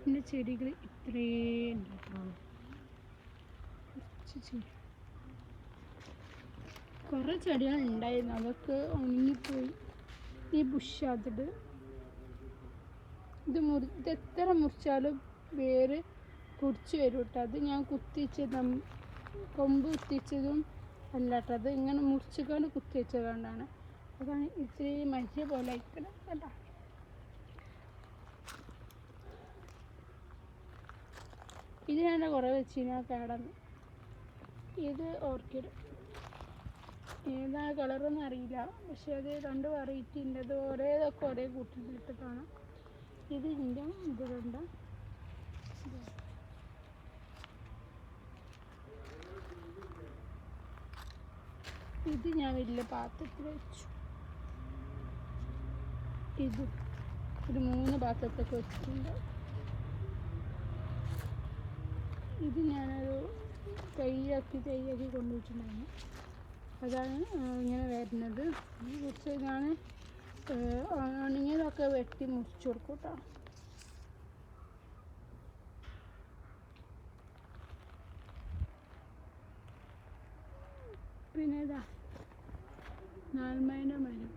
പിന്നെ ചെടികൾ ഇത്രയും ഉണ്ട് കേട്ടോ. കുറേ ചെടികൾ ഉണ്ടായിരുന്നു, അതൊക്കെ ഉണങ്ങിപ്പോയി. ഈ ബുഷാത്തിട്ട് ഇത് എത്ര മുറിച്ചാലും വേര് കുടിച്ച് വരും കേട്ടോ. അത് ഞാൻ കുത്തിച്ചതും കൊമ്പ് കുത്തിച്ചതും അല്ല കേട്ടോ, അത് ഇങ്ങനെ മുറിച്ചുകൊണ്ട് കുത്തി വെച്ചതുകൊണ്ടാണ്. അതാണ് ഇത്രയും മജ്ജ പോലെ അയക്കണം കേട്ടോ. ഇത് ഞാൻ കുറേ വെച്ചിരുന്നു കേടന്ന്. ഇത് ഓർക്കിഡ്, ഏതാ കളറൊന്നും അറിയില്ല, പക്ഷെ അത് 2 വെറൈറ്റി ഉണ്ട്. അത് ഒരേതൊക്കെ ഒരേ കൂട്ടിലിട്ട് കാണാം. ഇത് ഇതിൻ്റെ ഇതിലുണ്ട്. ഇത് ഞാൻ വലിയ പാത്രത്തിൽ വെച്ചു. ഇത് ഒരു 3 പാത്രത്തൊക്കെ വെച്ചിട്ടുണ്ട്. ഇത് ഞാനൊരു തൈയാക്കി കൊണ്ടുവച്ചിട്ടുണ്ടായിരുന്നു. അതാണ് ഇങ്ങനെ വരുന്നത്. കുറച്ച് ഞാൻ ഉണങ്ങിയതൊക്കെ വെട്ടി മുറിച്ച് കൊടുക്കും കേട്ടോ. പിന്നെ ഇതാ 4 മരം